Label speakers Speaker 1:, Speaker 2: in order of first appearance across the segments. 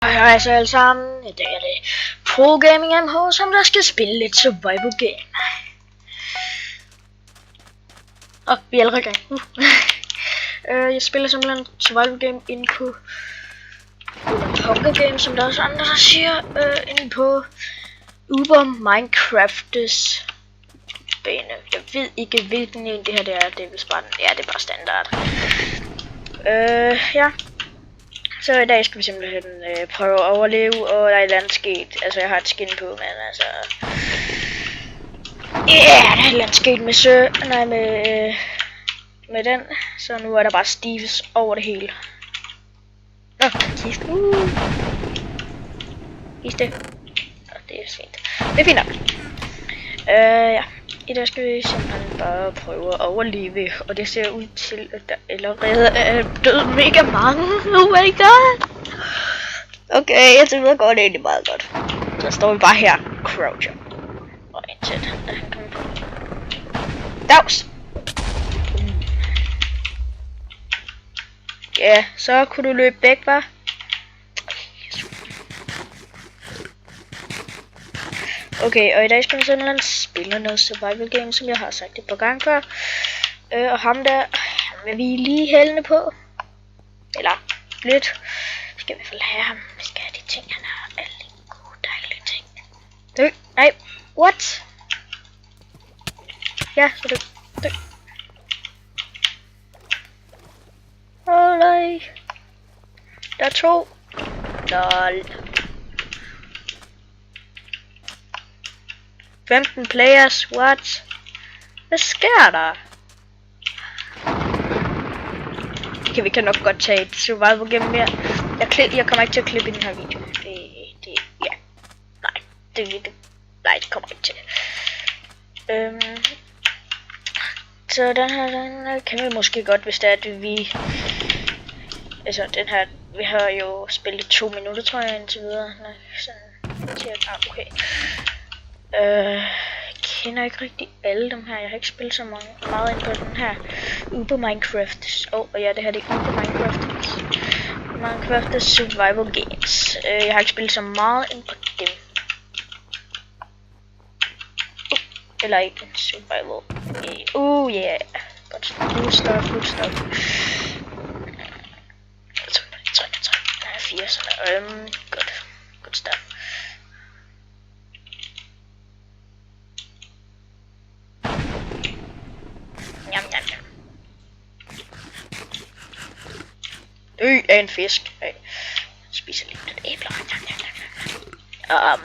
Speaker 1: Hej så alle sammen, i dag er det Pro Gaming MH, som der skal spille lidt survival game. Vi er allerede i gang. Jeg spiller simpelthen survival game inde på Hunger Games, som der er også andre der siger, inde på Uber Minecraft's bane. Jeg ved ikke hvilken en det her det er, det er vist bare, ja, det er bare standard. Ja. Så i dag skal vi simpelthen prøve at overleve, og der er et eller andet sket. Altså jeg har et skin på, men altså... Ja, der er et eller andet sket med med den. Så nu er der bare Steves over det hele. Nå, kist. Kist det. Det er fint. Det er fint nok. Ja. I dag skal vi simpelthen bare prøve at overleve, og det ser ud til, at der allerede er død mega mange. Oh my god! Okay, jeg synes, det går egentlig meget godt. Så står vi bare her, croucher. Og indtil han kommer på. Dags! Ja, så kunne du løbe væk, hva'? Okay, og i dag skal vi simpelthen spille noget survival game, som jeg har sagt et par gange før. Og ham der, vil vi lige hældende på. Eller lidt. Vi skal i hvert fald have ham. Vi skal have de ting, han har. Alle de gode, dejlige ting. Dø. Nej. What? Ja, så dø. Åh nej. Der er to. Lol. 15 players, what? Hvad sker der? Okay, vi kan nok godt tage et survival game mere. Jeg kommer ikke til at klippe i den her video. Ja. Nej, det kommer ikke til. Så den her kan vi måske godt, hvis det er, at vi... Altså, den her... Vi har jo spillet 2 minutter, tror jeg, indtil videre. Nej, sådan... Cirka, okay. Jeg kender ikke rigtig alle dem her. Jeg har ikke spillet så meget ind på den her Uber Minecraft. Og ja, det her det er Uber Minecraft survival games. Jeg har ikke spillet så meget ind på dem. Eller ikke survival. Yeah. Good stuff. Jeg er 4 sådan. Good stuff. Af en fisk. Jeg spiser lige lidt æbler. Ja,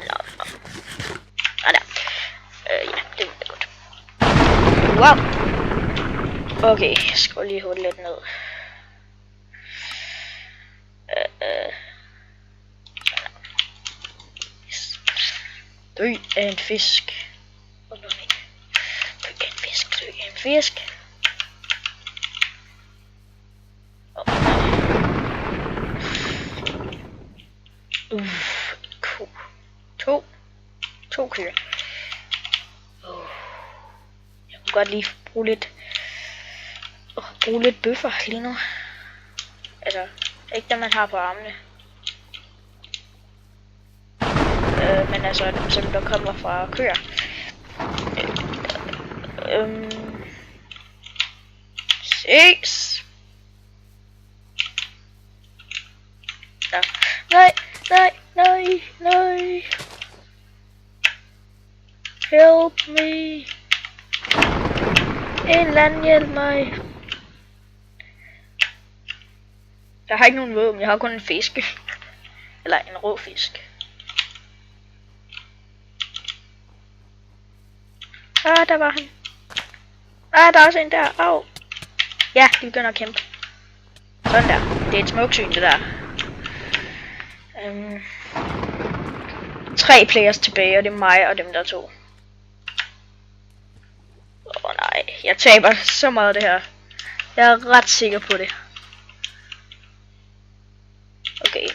Speaker 1: det er godt. Wow. Okay, jeg skal lige hurtigt lidt ned. Dø af en fisk. Dø af en fisk. Ko. To køer. Jeg kunne godt lige bruge lidt bøffer lige nu. Altså, ikke dem man har på armene. Men altså dem som der kommer fra køer. Ses. Ja. Nej. Help me. En eller anden hjælp mig. Jeg har ikke nogen våben, jeg har kun en fisk. Eller en rå fisk. Der var han. Der er også en der. Au. Ja, de begynder at kæmpe. Sådan der. Det er et smuksyn, det der. 3 players tilbage, og det er mig og dem der 2. Nej, jeg taber så meget det her. Jeg er ret sikker på det. Okay,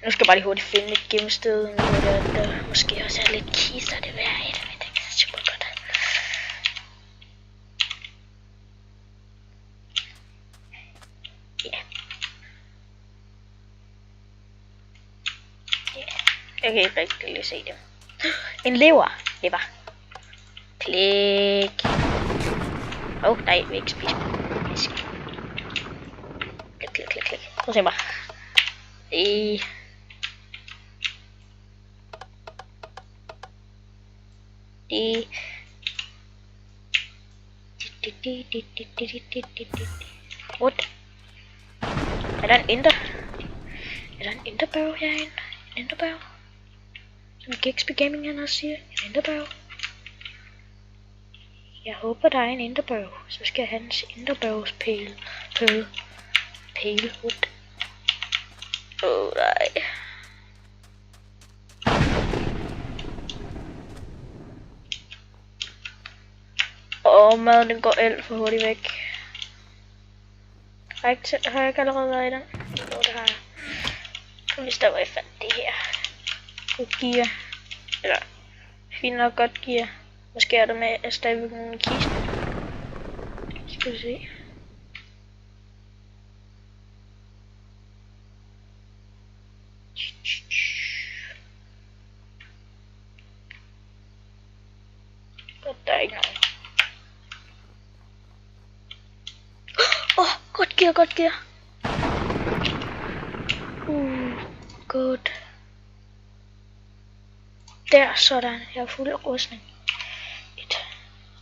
Speaker 1: nu skal jeg bare lige hurtigt finde et gemsted, hvor der måske også er lidt kister, det vil jeg have. Det er super godt. Ja. Jeg kan ikke rigtig lige se det. En lever. Lever. Klik. Nej, vi vil ikke spise fisk. Klik. Prøv at se mig. What? Er der en ender? Er der en enderbørge herinde? En enderbørge? Som Gexby Gaming han også siger. En enderbørge. Jeg håber der er en enderbørge. Så skal jeg have hans enderbørges pæle. What? Nej. Maden den går alt for hurtigt væk. Har jeg ikke allerede været i den? Jo, det har jeg. Hvis der var jeg fandt det her. God gear. Eller, fint nok godt gear. Måske er der med stadigvæk en kiste. Skal vi se. Der er ikke noget. Godt gear. Godt. Der, sådan. Jeg er fuld af rustning.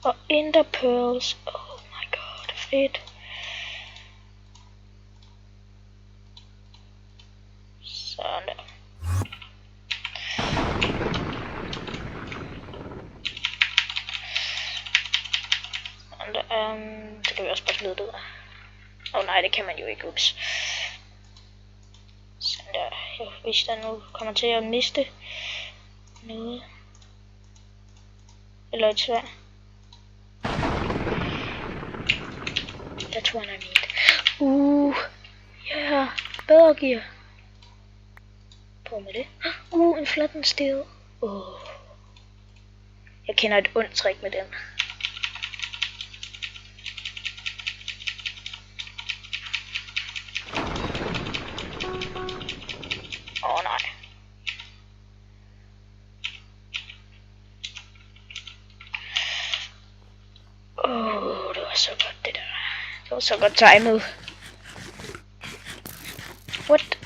Speaker 1: Og Ender Pearls. Oh my god, fedt. Sådan der. Så kan vi også bare smide det ud. Nej, det kan man jo ikke. Ups. Sådan der. Hvis der nu kommer til at miste noget. Eller et svær. That's what I need. Ja, bedre gear. Prøv med det. En flatten steel. Jeg kender et ondt trick med den. Nej. Det var så godt det der. Det var så godt timet. What?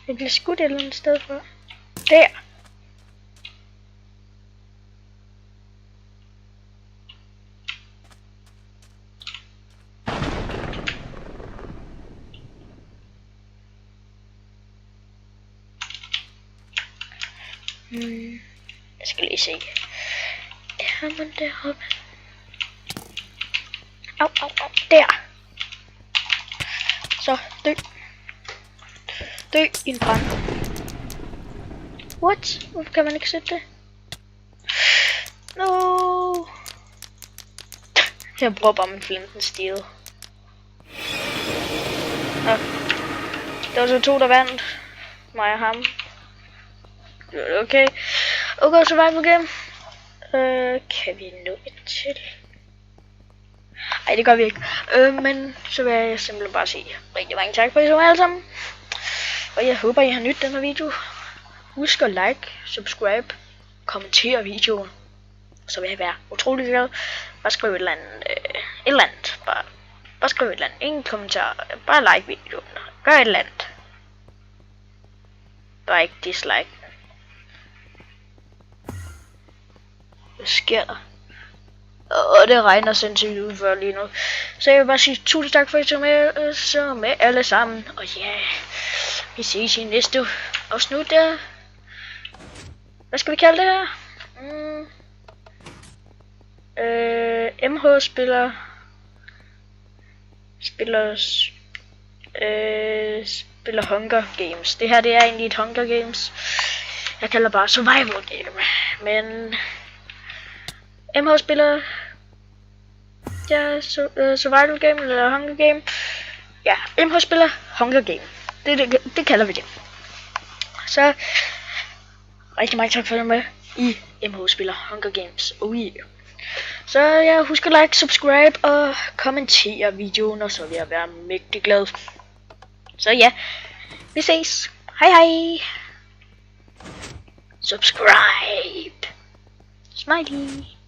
Speaker 1: Jeg bliver skudt et eller andet sted for. Der. Jeg skal lige se. Er man deroppe? Au. Der. Så, dø. Dø i en brand. What? Hvorfor kan man ikke sætte det? No. Jeg bruger bare min flinten steel. Der var så to, der vandt. Mig og ham. Okay. Okay, survival game. Kan vi nå et til? Ej, det gør vi ikke. Men så vil jeg simpelthen bare sige rigtig mange tak for I så alle sammen. Og jeg håber I har nydt den her video. Husk at like, subscribe, kommentere videoen. Så vil jeg være utrolig glad. Bare skriv et eller andet. Bare skriv et eller andet. Ingen kommentar. Bare like videoen. Gør et eller andet. Bare ikke dislike. Hvad sker der? Og det regner sindssygt ud for lige nu. Så jeg vil bare sige tusind tak for at I tog med, så med alle sammen. Og ja, vi ses i næste afsnit der. Hvad skal vi kalde det her? MH spiller Hunger Games. Det her det er egentlig et Hunger Games. Jeg kalder bare survival game. Men MH spiller survival game eller Hunger Game. Ja, MH spiller Hunger Game. Det kalder vi det. Så rigtig meget tak for at med. i MH spiller Hunger Games. Oh yeah. Så ja, husk at like, subscribe og kommentere videoen, og så vil jeg være mægtig glad. Så ja, vi ses. Hej hej. Subscribe. Smiley.